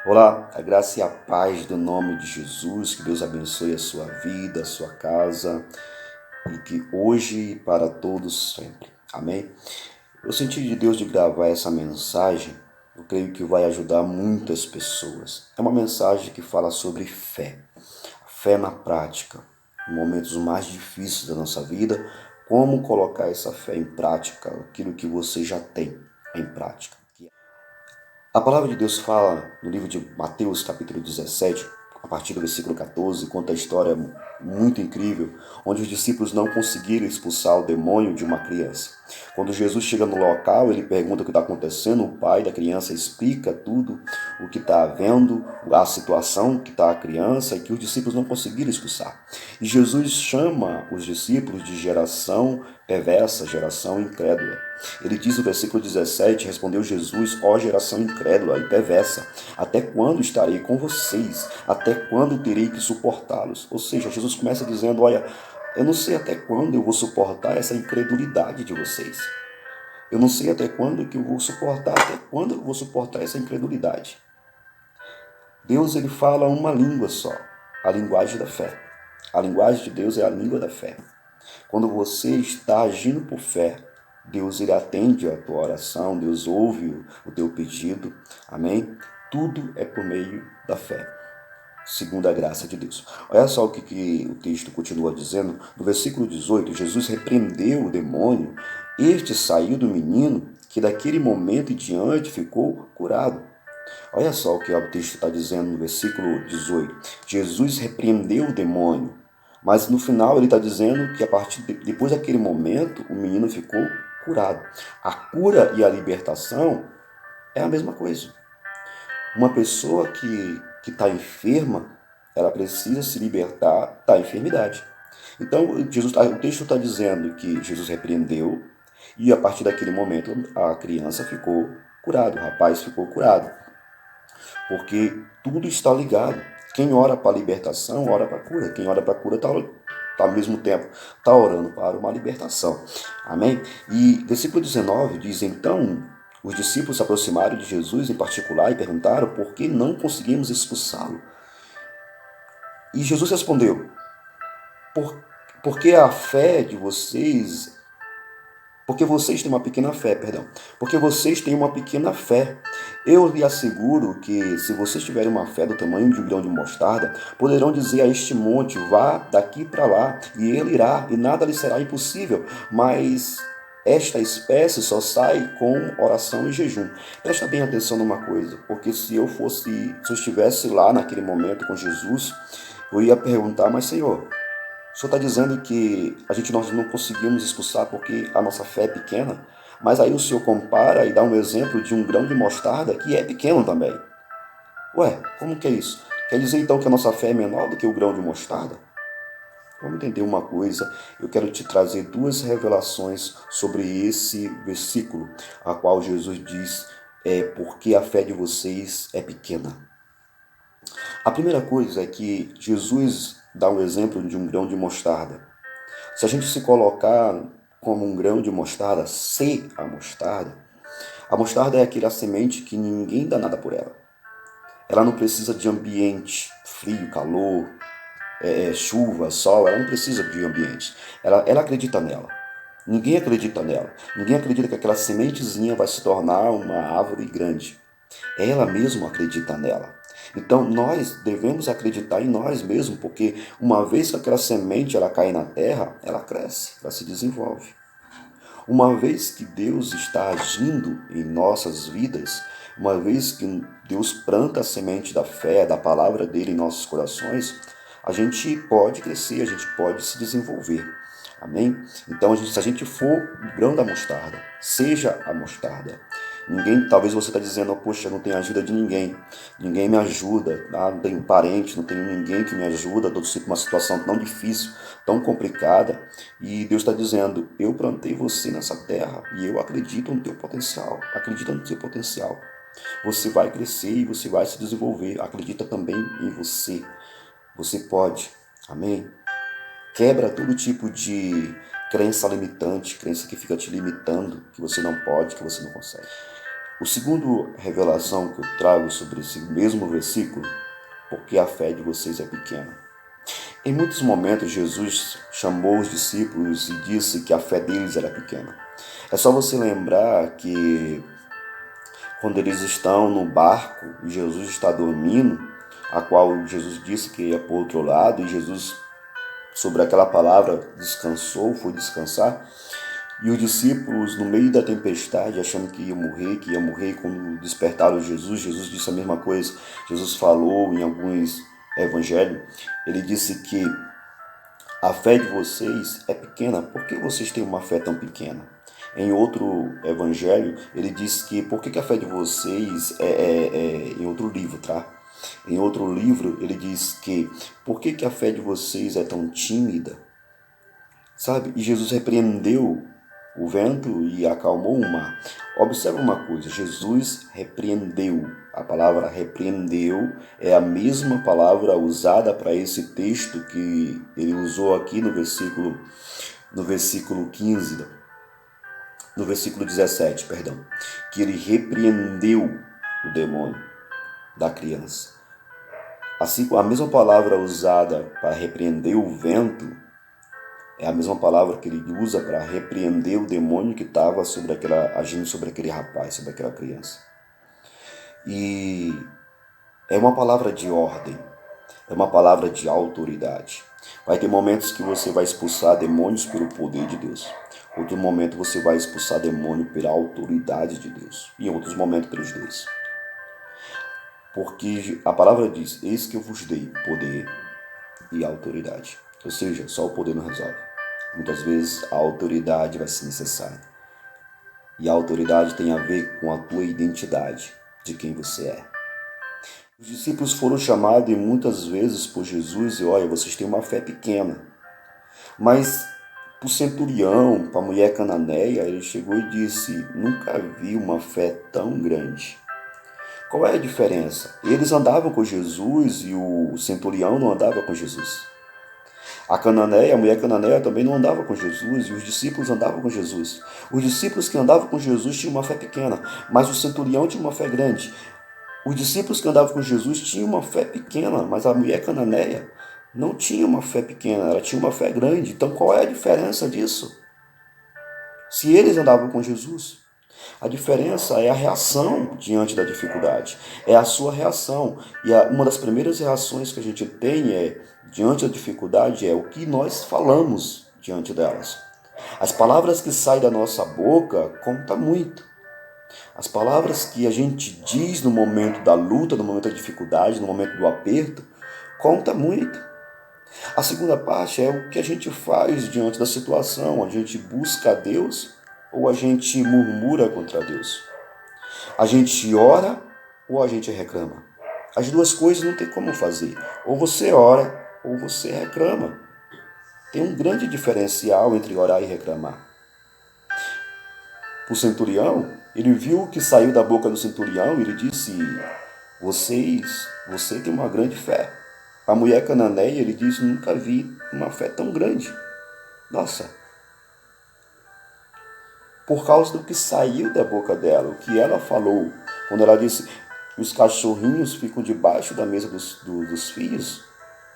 Olá, a graça e a paz do nome de Jesus, que Deus abençoe a sua vida, a sua casa e que hoje e para todos sempre. Amém? Eu senti de Deus de gravar essa mensagem, eu creio que vai ajudar muitas pessoas. É uma mensagem que fala sobre fé, fé na prática, em momentos mais difíceis da nossa vida, como colocar essa fé em prática, aquilo que você já tem em prática. A palavra de Deus fala no livro de Mateus, capítulo 17, a partir do versículo 14, conta a história muito incrível, onde os discípulos não conseguiram expulsar o demônio de uma criança. Quando Jesus chega no local, ele pergunta o que está acontecendo, o pai da criança explica tudo o que está havendo, a situação que está a criança e que os discípulos não conseguiram expulsar. E Jesus chama os discípulos de geração perversa, geração incrédula. Ele diz no versículo 17, respondeu Jesus, ó geração incrédula e perversa, até quando estarei com vocês? Até quando terei que suportá-los? Ou seja, Jesus começa dizendo, olha, eu não sei até quando eu vou suportar essa incredulidade de vocês. Eu não sei até quando que eu vou suportar, até quando eu vou suportar essa incredulidade. Deus, ele fala uma língua só, a linguagem da fé. A linguagem de Deus é a língua da fé. Quando você está agindo por fé, Deus ele atende a tua oração, Deus ouve o teu pedido, amém? Tudo é por meio da fé, segundo a graça de Deus. Olha só o que o texto continua dizendo. No versículo 18, Jesus repreendeu o demônio, este saiu do menino, que daquele momento em diante ficou curado. Olha só o que o texto está dizendo no versículo 18. Jesus repreendeu o demônio, mas no final ele está dizendo que depois daquele momento o menino ficou curado. A cura e a libertação é a mesma coisa. Uma pessoa que está enferma, ela precisa se libertar da enfermidade. Então, o texto está dizendo que Jesus repreendeu e a partir daquele momento a criança ficou curada, o rapaz ficou curado. Porque tudo está ligado. Quem ora para a libertação, ora para a cura. Quem ora para a cura está ao mesmo tempo está orando para uma libertação. Amém? E versículo 19 diz, então os discípulos se aproximaram de Jesus em particular e perguntaram por que não conseguimos expulsá-lo. E Jesus respondeu, por, porque a fé de vocês porque vocês têm uma pequena fé, perdão. Porque vocês têm uma pequena fé. Eu lhe asseguro que se vocês tiverem uma fé do tamanho de um grão de mostarda, poderão dizer a este monte, vá daqui para lá, e ele irá, e nada lhe será impossível. Mas esta espécie só sai com oração e jejum. Presta bem atenção numa coisa, porque se eu estivesse lá naquele momento com Jesus, eu ia perguntar, mas Senhor, o senhor está dizendo que nós não conseguimos expulsar porque a nossa fé é pequena, mas aí o senhor compara e dá um exemplo de um grão de mostarda que é pequeno também. Ué, como que é isso? Quer dizer então que a nossa fé é menor do que o grão de mostarda? Vamos entender uma coisa, eu quero te trazer duas revelações sobre esse versículo, a qual Jesus diz, porque a fé de vocês é pequena. A primeira coisa é que Jesus dá um exemplo de um grão de mostarda. Se a gente se colocar como um grão de mostarda, se a mostarda é aquela semente que ninguém dá nada por ela. Ela não precisa de ambiente, frio, calor, chuva, sol, ela não precisa de ambiente. Ela acredita nela. Ninguém acredita nela. Ninguém acredita que aquela sementezinha vai se tornar uma árvore grande. Ela mesma acredita nela. Então nós devemos acreditar em nós mesmos, porque uma vez que aquela semente ela cai na terra, ela cresce, ela se desenvolve. Uma vez que Deus está agindo em nossas vidas, uma vez que Deus planta a semente da fé, da palavra dele em nossos corações, a gente pode crescer, a gente pode se desenvolver. Amém? Então, se a gente for o grão da mostarda, seja a mostarda. Ninguém, talvez você está dizendo, oh, poxa, não tem ajuda de ninguém, ninguém me ajuda, não tenho parente, não tenho ninguém que me ajuda, estou numa situação tão difícil, tão complicada, e Deus está dizendo, eu plantei você nessa terra e eu acredito no teu potencial, acredita no teu potencial. Você vai crescer e você vai se desenvolver, acredita também em você, você pode, amém? Quebra todo tipo de crença limitante, crença que fica te limitando, que você não pode, que você não consegue. O segundo revelação que eu trago sobre esse mesmo versículo, porque a fé de vocês é pequena. Em muitos momentos, Jesus chamou os discípulos e disse que a fé deles era pequena. É só você lembrar que quando eles estão no barco e Jesus está dormindo, a qual Jesus disse que ia para o outro lado, e Jesus, sobre aquela palavra, descansou, foi descansar, e os discípulos, no meio da tempestade, achando que ia morrer, quando despertaram Jesus, Jesus disse a mesma coisa. Jesus falou em alguns evangelhos, ele disse que a fé de vocês é pequena. Por que vocês têm uma fé tão pequena? Em outro evangelho, ele diz que por que a fé de vocês em outro livro, tá? Em outro livro, ele diz que por que a fé de vocês é tão tímida? Sabe? E Jesus repreendeu o vento e acalmou o mar. Observa uma coisa, Jesus repreendeu. A palavra repreendeu é a mesma palavra usada para esse texto que ele usou aqui no versículo 15, no versículo 17, perdão, que ele repreendeu o demônio da criança. Assim, a mesma palavra usada para repreender o vento é a mesma palavra que ele usa para repreender o demônio que estava agindo sobre aquele rapaz, sobre aquela criança. E é uma palavra de ordem, é uma palavra de autoridade. Vai ter momentos que você vai expulsar demônios pelo poder de Deus. Outro momento você vai expulsar demônio pela autoridade de Deus. E em outros momentos pelos dois. Porque a palavra diz, eis que eu vos dei poder e autoridade. Ou seja, só o poder não resolve. Muitas vezes a autoridade vai ser necessária. E a autoridade tem a ver com a tua identidade, de quem você é. Os discípulos foram chamados e muitas vezes por Jesus e olha, vocês têm uma fé pequena. Mas para o centurião, para a mulher cananeia, ele chegou e disse, nunca vi uma fé tão grande. Qual é a diferença? Eles andavam com Jesus e o centurião não andava com Jesus. A mulher cananeia também não andava com Jesus e os discípulos andavam com Jesus. Os discípulos que andavam com Jesus tinham uma fé pequena, mas o centurião tinha uma fé grande. Os discípulos que andavam com Jesus tinham uma fé pequena, mas a mulher cananeia não tinha uma fé pequena, ela tinha uma fé grande. Então qual é a diferença disso? Se eles andavam com Jesus, a diferença é a reação diante da dificuldade, é a sua reação. E uma das primeiras reações que a gente tem diante da dificuldade é o que nós falamos diante delas. As palavras que saem da nossa boca contam muito. As palavras que a gente diz no momento da luta, no momento da dificuldade, no momento do aperto, conta muito. A segunda parte é o que a gente faz diante da situação. A gente busca a Deus ou a gente murmura contra Deus? A gente ora ou a gente reclama? As duas coisas não tem como fazer. Ou você ora ou você reclama. Tem um grande diferencial entre orar e reclamar. O centurião, ele viu o que saiu da boca do centurião e ele disse, você tem uma grande fé. A mulher cananeia, ele disse, nunca vi uma fé tão grande. Nossa, por causa do que saiu da boca dela, o que ela falou, quando ela disse os cachorrinhos ficam debaixo da mesa dos filhos,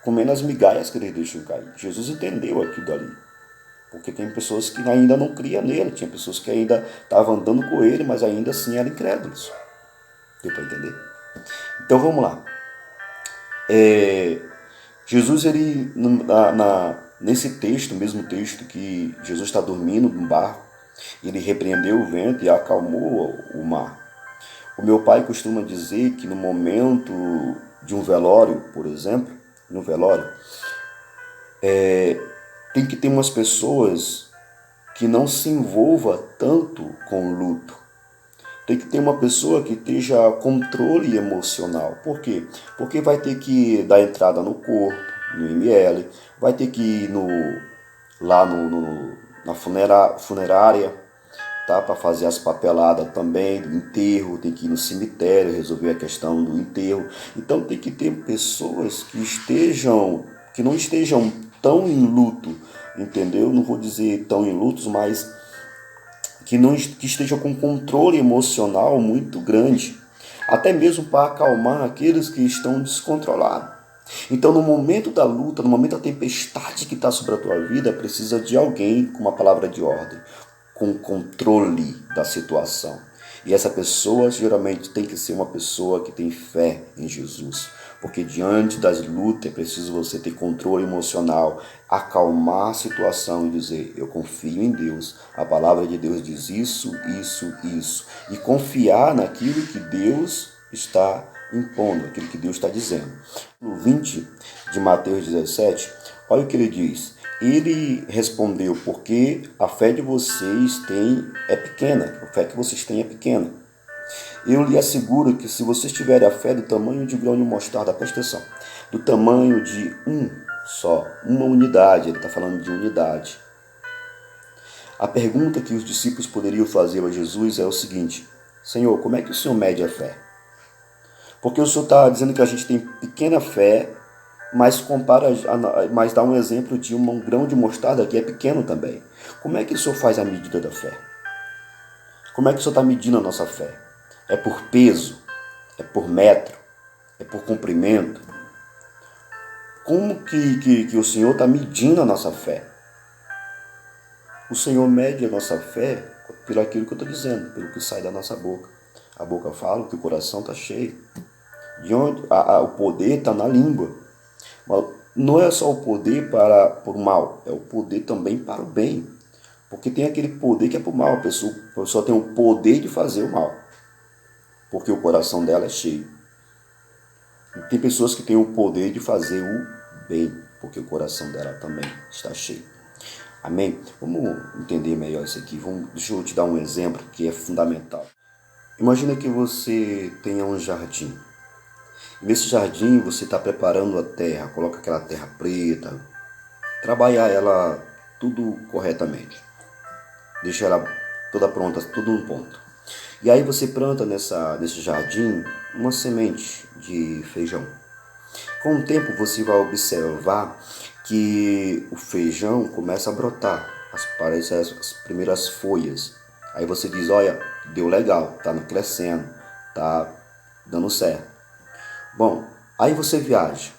comendo as migalhas que eles deixam cair. Jesus entendeu aquilo dali, porque tem pessoas que ainda não criam nele, tinha pessoas que ainda estavam andando com ele, mas ainda assim eram incrédulos. Deu para entender? Então vamos lá. Jesus, ele, nesse texto, mesmo texto que Jesus está dormindo num barco, ele repreendeu o vento e acalmou o mar. O meu pai costuma dizer que no momento de um velório, por exemplo, no velório, tem que ter umas pessoas que não se envolva tanto com o luto. Tem que ter uma pessoa que esteja controle emocional. Por quê? Porque vai ter que dar entrada no corpo, no IML, vai ter que ir lá na funerária, tá? Para fazer as papeladas também do enterro, tem que ir no cemitério resolver a questão do enterro. Então tem que ter pessoas que não estejam tão em luto, entendeu? Não vou dizer tão em lutos, mas que esteja com controle emocional muito grande, até mesmo para acalmar aqueles que estão descontrolados. Então, no momento da luta, no momento da tempestade que está sobre a tua vida, precisa de alguém com uma palavra de ordem, com controle da situação. E essa pessoa geralmente tem que ser uma pessoa que tem fé em Jesus. Porque diante das lutas é preciso você ter controle emocional, acalmar a situação e dizer, eu confio em Deus. A palavra de Deus diz isso, isso, isso. E confiar naquilo que Deus está impondo, aquilo que Deus está dizendo. No 20 de Mateus 17, olha o que ele diz. Ele respondeu, porque a fé de vocês é pequena, a fé que vocês têm é pequena. Eu lhe asseguro que se vocês tiverem a fé do tamanho de grão de mostarda, presta atenção, do tamanho de uma unidade, ele está falando de unidade. A pergunta que os discípulos poderiam fazer a Jesus é o seguinte, Senhor, como é que o Senhor mede a fé? Porque o Senhor está dizendo que a gente tem pequena fé, mas dá um exemplo de um grão de mostarda que é pequeno também. Como é que o Senhor faz a medida da fé? Como é que o Senhor está medindo a nossa fé? É por peso? É por metro? É por comprimento? Como que o Senhor está medindo a nossa fé? O Senhor mede a nossa fé pelo aquilo que eu estou dizendo, pelo que sai da nossa boca. A boca fala que o coração está cheio. De onde o poder está na língua. Mas não é só o poder para o mal, é o poder também para o bem. Porque tem aquele poder que é para o mal. A pessoa tem o poder de fazer o mal. Porque o coração dela é cheio. E tem pessoas que têm o poder de fazer o bem. Porque o coração dela também está cheio. Amém? Vamos entender melhor isso aqui. Deixa eu te dar um exemplo que é fundamental. Imagina que você tenha um jardim. Nesse jardim você está preparando a terra, coloca aquela terra preta, trabalhar ela tudo corretamente, deixa ela toda pronta, tudo no ponto. E aí você planta nesse jardim uma semente de feijão. Com o tempo você vai observar que o feijão começa a brotar, aparecem as primeiras folhas. Aí você diz, olha, deu legal, está crescendo, está dando certo. Bom, aí você viaja.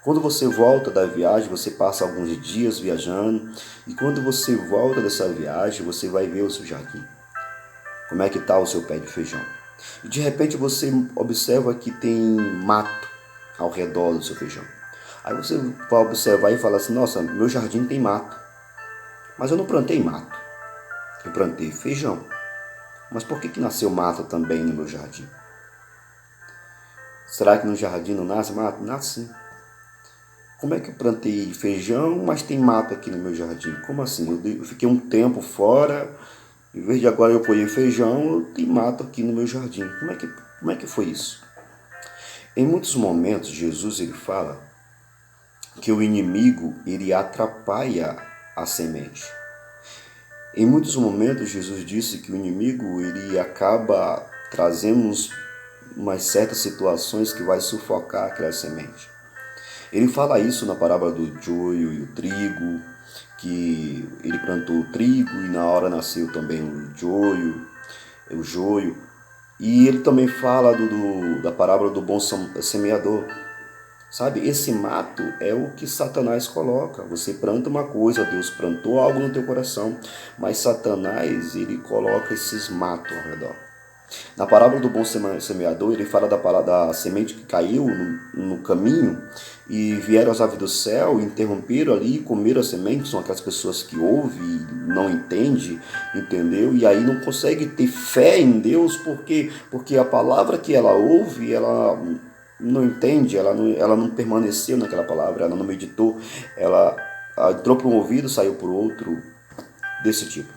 Quando você volta da viagem, você passa alguns dias viajando. E quando você volta dessa viagem, você vai ver o seu jardim. Como é que está o seu pé de feijão. E de repente você observa que tem mato ao redor do seu feijão. Aí você vai observar e fala assim, nossa, meu jardim tem mato. Mas eu não plantei mato. Eu plantei feijão. Mas por que nasceu mato também no meu jardim? Será que no jardim não nasce mato? Nasce sim. Como é que eu plantei feijão, mas tem mato aqui no meu jardim? Como assim? Eu fiquei um tempo fora, em vez de agora eu colher feijão, tem mato aqui no meu jardim. Como é que foi isso? Em muitos momentos, Jesus ele fala que o inimigo ele atrapalha a semente. Em muitos momentos, Jesus disse que o inimigo ele acaba trazendo umas certas situações que vai sufocar aquela semente. Ele fala isso na parábola do joio e o trigo, que ele plantou o trigo e na hora nasceu também o joio. E ele também fala da parábola do bom semeador. Sabe, esse mato é o que Satanás coloca. Você planta uma coisa, Deus plantou algo no teu coração, mas Satanás, ele coloca esses matos ao redor. Na parábola do bom semeador, ele fala da semente que caiu no caminho e vieram as aves do céu, interromperam ali e comeram a semente. São aquelas pessoas que ouvem, não entendem, entendeu? E aí não consegue ter fé em Deus, porque a palavra que ela ouve, ela não entende, ela não permaneceu naquela palavra, ela não meditou, ela entrou por um ouvido, saiu por outro, desse tipo.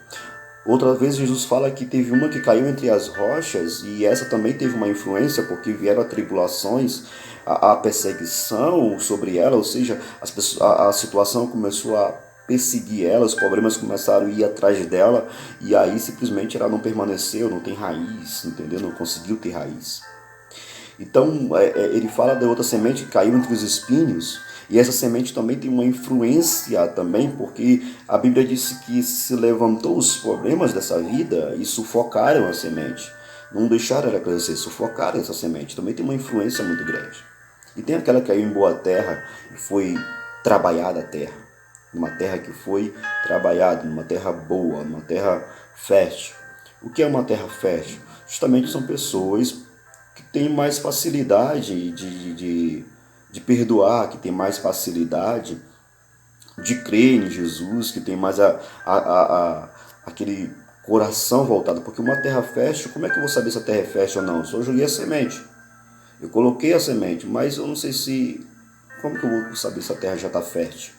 Outra vez Jesus fala que teve uma que caiu entre as rochas e essa também teve uma influência porque vieram atribulações, a perseguição sobre ela, ou seja, a situação começou a perseguir ela, os problemas começaram a ir atrás dela e aí simplesmente ela não permaneceu, não tem raiz, entendeu? Não conseguiu ter raiz. Então ele fala da outra semente que caiu entre os espinhos E essa semente também tem uma influência também, porque a Bíblia disse que se levantou os problemas dessa vida e sufocaram a semente. Não deixaram ela crescer, sufocaram essa semente. Também tem uma influência muito grande. E tem aquela que caiu em boa terra e foi trabalhada a terra. Numa terra que foi trabalhada, numa terra boa, numa terra fértil. O que é uma terra fértil? Justamente são pessoas que têm mais facilidade de perdoar, que têm mais facilidade de crer em Jesus, que tem mais aquele coração voltado. Porque uma terra fértil, como é que eu vou saber se a terra é fértil ou não? Eu só joguei a semente. Eu coloquei a semente, mas eu não sei se... Como que eu vou saber se a terra já está fértil?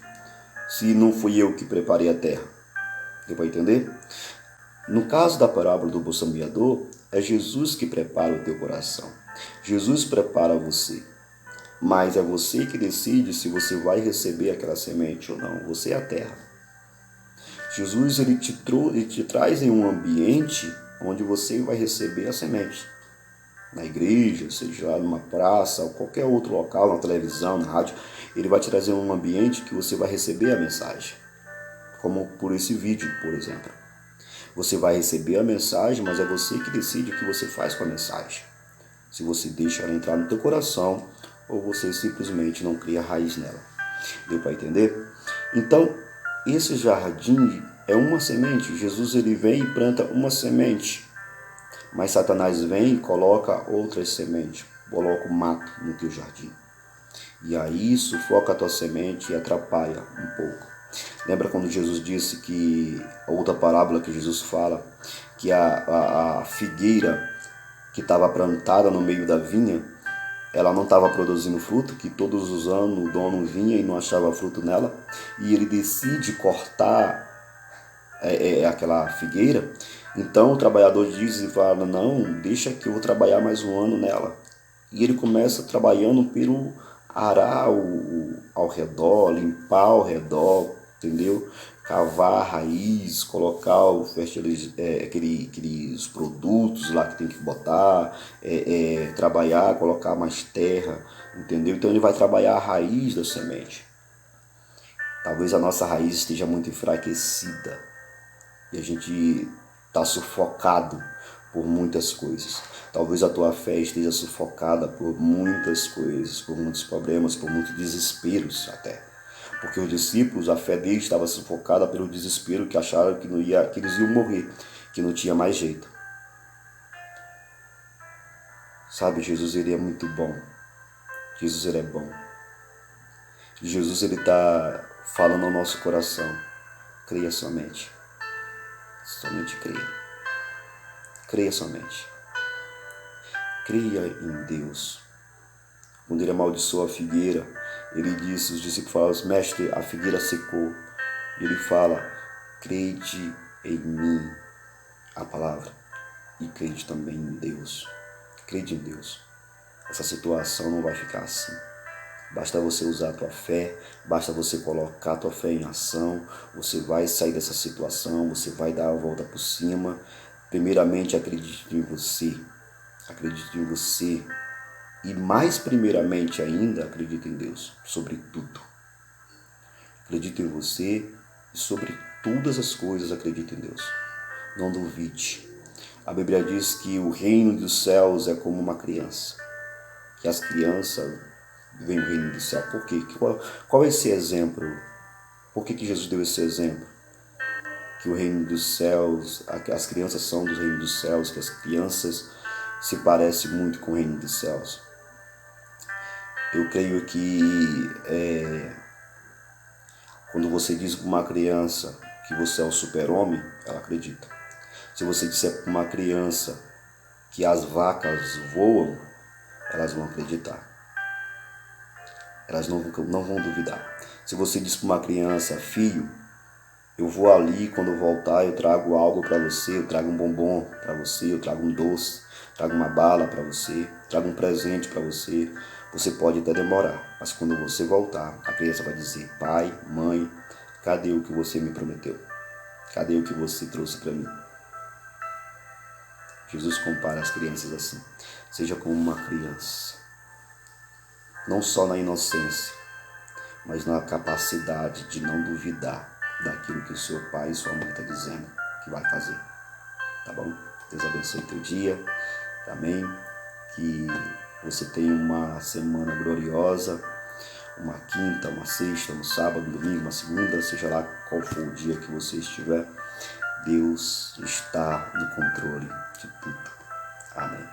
Se não fui eu que preparei a terra. Deu para entender? No caso da parábola do bom semeador, é Jesus que prepara o teu coração. Jesus prepara você. Mas é você que decide se você vai receber aquela semente ou não. Você é a terra. Jesus ele te traz em um ambiente onde você vai receber a semente. Na igreja, seja lá numa praça, ou qualquer outro local, na televisão, na rádio, ele vai te trazer um ambiente que você vai receber a mensagem. Como por esse vídeo, por exemplo. Você vai receber a mensagem, mas é você que decide o que você faz com a mensagem. Se você deixa ela entrar no teu coração ou você simplesmente não cria raiz nela. Deu para entender? Então, esse jardim é uma semente. Jesus ele vem e planta uma semente. Mas Satanás vem e coloca outras sementes. Coloca o mato no teu jardim. E aí sufoca a tua semente e atrapalha um pouco. Lembra quando Jesus disse que, a outra parábola que Jesus fala, que a figueira que estava plantada no meio da vinha, ela não estava produzindo fruto, que todos os anos o dono vinha e não achava fruto nela, e ele decide cortar aquela figueira. Então o trabalhador diz e fala, não, deixa que eu vou trabalhar mais um ano nela. E ele começa trabalhando pelo arar ao redor, limpar ao redor, entendeu? Cavar a raiz, colocar aqueles produtos lá que tem que botar, trabalhar, colocar mais terra, entendeu? Então ele vai trabalhar a raiz da semente. Talvez a nossa raiz esteja muito enfraquecida e a gente está sufocado por muitas coisas. Talvez a tua fé esteja sufocada por muitas coisas, por muitos problemas, por muitos desesperos até. Porque os discípulos, a fé deles estava sufocada pelo desespero, que acharam que eles iam morrer, que não tinha mais jeito. Sabe, Jesus ele é muito bom. Jesus ele é bom. Jesus ele está falando ao nosso coração. Creia somente. Somente creia. Creia somente. Creia em Deus. Quando ele amaldiçoou a figueira, ele disse, os discípulos falam, mestre, a figueira secou. E ele fala, crede em mim, a palavra, e crede também em Deus. Crede em Deus. Essa situação não vai ficar assim. Basta você usar a tua fé, basta você colocar a tua fé em ação, você vai sair dessa situação, você vai dar a volta por cima. Primeiramente, acredite em você. Acredite em você. E mais primeiramente ainda, acredite em Deus, sobre tudo. Acredite em você e sobre todas as coisas acredite em Deus. Não duvide. A Bíblia diz que o reino dos céus é como uma criança. Que as crianças veem o reino do céu. Por quê? Qual é esse exemplo? Por que Jesus deu esse exemplo? Que o reino dos céus, as crianças são do reino dos céus, que as crianças se parecem muito com o reino dos céus. Eu creio que quando você diz para uma criança que você é o super-homem, ela acredita. Se você disser para uma criança que as vacas voam, elas vão acreditar. Elas não vão duvidar. Se você diz para uma criança, filho, eu vou ali, quando eu voltar eu trago algo para você, eu trago um bombom para você, eu trago um doce, trago uma bala para você, trago um presente para você. Você pode até demorar, mas quando você voltar, a criança vai dizer, pai, mãe, cadê o que você me prometeu? Cadê o que você trouxe para mim? Jesus compara as crianças assim. Seja como uma criança. Não só na inocência, mas na capacidade de não duvidar daquilo que o seu pai e sua mãe estão dizendo que vai fazer. Tá bom? Deus abençoe teu dia. Amém? Que você tenha uma semana gloriosa, uma quinta, uma sexta, um sábado, um domingo, uma segunda, seja lá qual for o dia que você estiver, Deus está no controle de tudo. Amém.